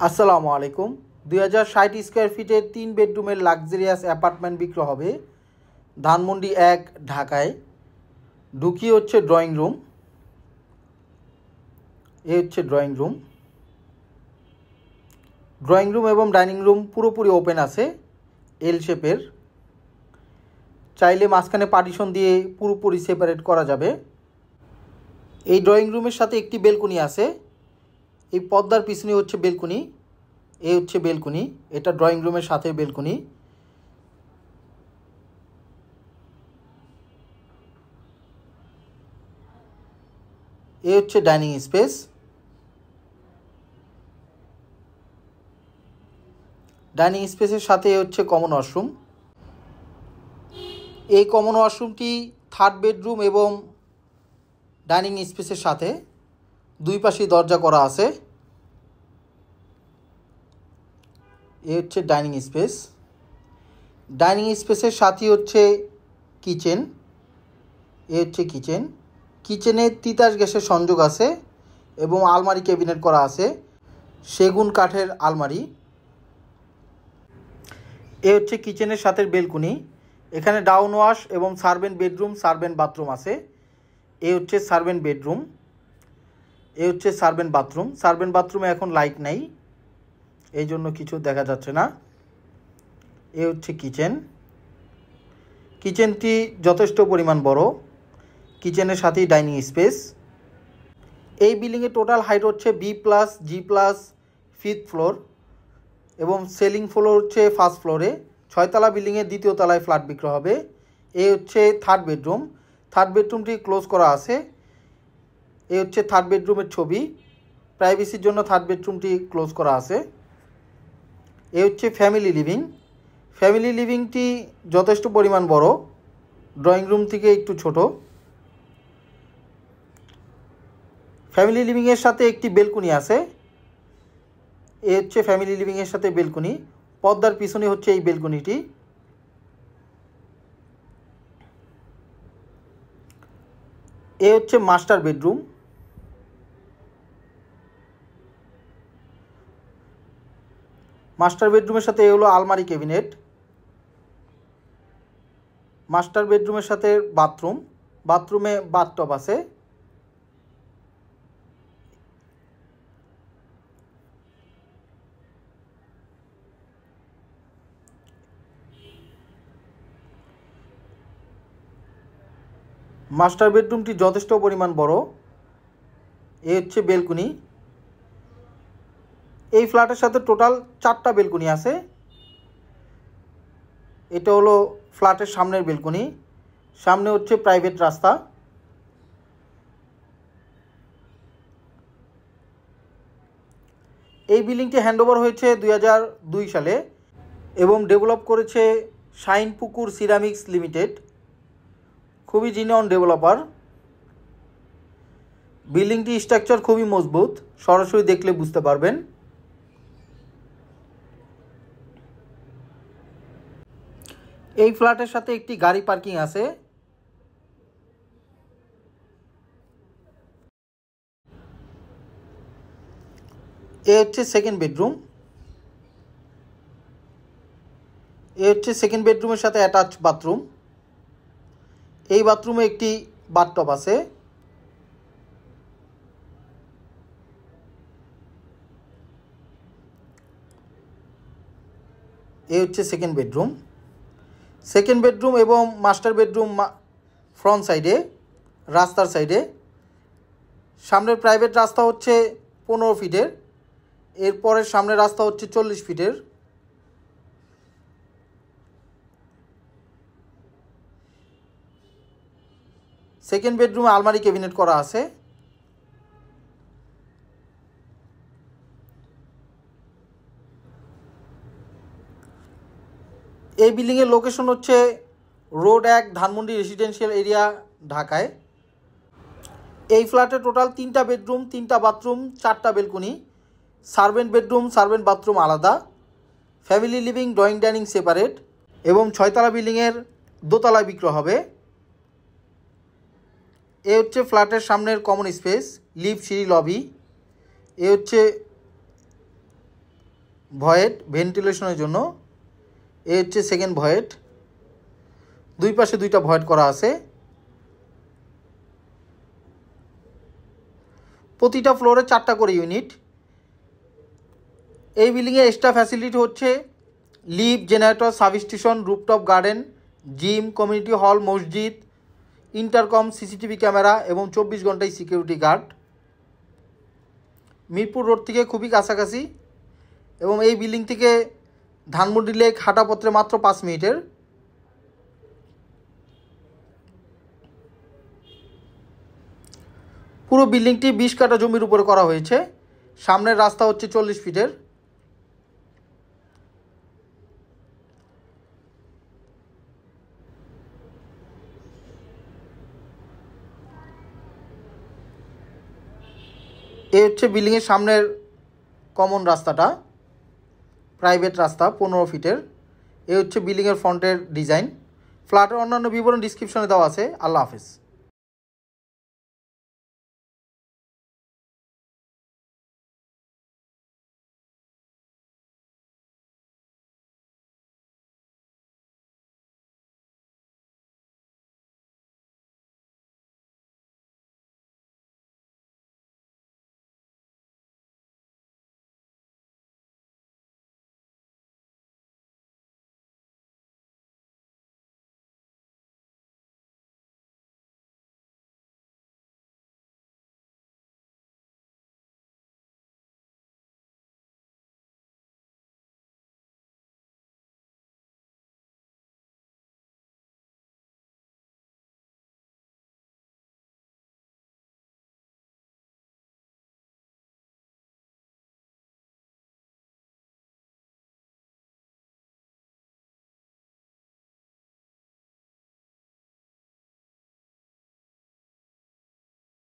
আসসালামু আলাইকুম। 2060 স্কোয়ার ফিটের 3 বেডরুমের লাক্সারিয়াস অ্যাপার্টমেন্ট বিক্রি হবে ধানমন্ডি 1 ঢাকায়। ঢুকি হচ্ছে ড্রয়িং রুম। এ হচ্ছে ড্রয়িং রুম। ড্রয়িং রুম এবং ডাইনিং রুম পুরোপুরি ওপেন আছে, এল শেপের। চাইলে মাঝখানে পার্টিশন দিয়ে পুরোপুরি সেপারেট করা যাবে। এই ড্রয়িং রুমের সাথে একটি বেলকনি আছে। এই পর্দার পিছনে হচ্ছে বেলকনি। এ হচ্ছে বেলকনি, এটা ড্রয়িং রুমের সাথে বেলকনি। এ হচ্ছে ডাইনিং স্পেস। ডাইনিং স্পেসের সাথে হচ্ছে কমন ওয়াশরুম। এই কমন ওয়াশরুমটি 3rd বেডরুম এবং ডাইনিং স্পেসের সাথে দুই পাশেই দরজা করা আছে। এ হচ্ছে ডাইনিং স্পেস। ডাইনিং স্পেসের সাথে হচ্ছে কিচেন। এ হচ্ছে কিচেন। কিচেনে তিতাস গ্যাসের সংযোগ আছে এবং আলমারি ক্যাবিনেট করা আছে, সেগুন কাঠের আলমারি। এ হচ্ছে কিচেনের সাথে বেলকনি। এখানে ডাউন ওয়াশ এবং সার্ভেন্ট বেডরুম, সার্ভেন্ট বাথরুম আছে। এ হচ্ছে সার্ভেন্ট বেডরুম। এ হচ্ছে সার্ভেন্ট বাথরুম। সার্ভেন্ট বাথরুমে এখন লাইট নাই, এই জন্য কিছু দেখা যাচ্ছে না। এ হচ্ছে কিচেন। কিচেনটি যথেষ্ট পরিমাণ বড়। কিচেনের সাথেই ডাইনিং স্পেস। এই বিল্ডিংয়ে টোটাল হাইট হচ্ছে B+, G+, 5th ফ্লোর এবং সেলিং ফ্লোর হচ্ছে 1st ফ্লোরে। 6তলা বিল্ডিংয়ের 2য় তলায় ফ্ল্যাট বিক্রি হবে। এই হচ্ছে 3rd বেডরুম। 3rd বেডরুমটি ক্লোজ করা আছে। এই হচ্ছে 3rd বেডরুমের ছবি। প্রাইভেসির জন্য 3rd বেডরুমটি ক্লোজ করা আছে। এ হচ্ছে ফ্যামিলি লিভিং। ফ্যামিলি লিভিংটি যথেষ্ট পরিমাণ বড়, ড্রয়িং রুম থেকে একটু ছোট। ফ্যামিলি লিভিংয়ের সাথে একটি বেলকনি আছে। এ হচ্ছে ফ্যামিলি লিভিংয়ের সাথে বেলকনি। পর্দার পিছনে হচ্ছে এই বেলকনিটি। এ হচ্ছে মাস্টার বেডরুম। মাস্টার বেডরুমের সাথে এ হলো আলমারি ক্যাবিনেট। মাস্টার বেডরুমের সাথে বাথরুম। বাথরুমে বাথটব আছে। মাস্টার বেডরুমটি যথেষ্ট পরিমাণ বড়। এ হচ্ছে বেলকনি। এই ফ্ল্যাটের সাথে টোটাল 4টা বেলকনি আছে। এটা হলো ফ্ল্যাটের সামনের বেলকনি। সামনে হচ্ছে প্রাইভেট রাস্তা। এই বিল্ডিংটি হ্যান্ডওভার হয়েছে 2002 সালে এবং ডেভেলপ করেছে শাইনপুকুর সিরামিক্স লিমিটেড। খুবই জিনিয়ন ডেভেলপার। বিল্ডিংটি স্ট্রাকচার খুবই মজবুত, সরাসরি দেখলে বুঝতে পারবেন। এই ফ্ল্যাটের সাথে একটি গাড়ি পার্কিং আছে। এ হচ্ছে সেকেন্ড বেডরুম। এ হচ্ছে সেকেন্ড বেডরুমের সাথে অ্যাটাচ বাথরুম। এই বাথরুমে একটি বাথটব আছে। এ হচ্ছে সেকেন্ড বেডরুম। সেকেন্ড বেডরুম এবং মাস্টার বেডরুম ফ্রন্ট সাইডে, রাস্তার সাইডে। সামনের প্রাইভেট রাস্তা হচ্ছে 15 ফিটের। এরপরের সামনের রাস্তা হচ্ছে 40 ফিটের। সেকেন্ড বেডরুমে আলমারি ক্যাবিনেট করা আছে। এই বিল্ডিংয়ের লোকেশন হচ্ছে রোড 1, ধানমন্ডি রেসিডেন্সিয়াল এরিয়া, ঢাকায়। এই ফ্ল্যাটে টোটাল 3টা বেডরুম, 3টা বাথরুম, 4টা balcony. Servant bedroom, servant bathroom আলাদা। Family living, drawing dining separate এবং 6তলা বিল্ডিংয়ের দোতলায় বিক্রি হবে। এ হচ্ছে ফ্ল্যাটের সামনের কমন স্পেস, লিফট, সিঁড়ি, লবি। এ হচ্ছে ভয়েড ভেন্টিলেশনের জন্য। এই হচ্ছে সেকেন্ড ভয়েড, দুই পাশে দুইটা ভয়েড করা আছে। প্রতিটা ফ্লোরে 4টা করে ইউনিট। এই বিল্ডিংয়ে এক্সট্রা ফ্যাসিলিটি হচ্ছে lift, generator, substation, rooftop garden, gym, community hall, মসজিদ, ইন্টারকম, সিসিটিভি ক্যামেরা এবং 24 ঘন্টায় সিকিউরিটি গার্ড। মিরপুর রোড থেকে খুবই কাছাকাছি এবং এই বিল্ডিং থেকে ধানমন্ডি লেক হাঁটা পথে মাত্র 5 মিনিটের। পুরো বিল্ডিংটি 20 কাঠা জমির উপরে করা হয়েছে। সামনের রাস্তা হচ্ছে 40 ফিটের। এই হচ্ছে বিল্ডিংয়ের সামনের কমন রাস্তাটা, প্রাইভেট রাস্তা 15 ফিটের। এই হচ্ছে বিল্ডিংয়ের ফ্রন্টের ডিজাইন। ফ্ল্যাটের অন্যান্য বিবরণ ডিসক্রিপশনে দেওয়া আছে। আল্লাহ হাফেজ।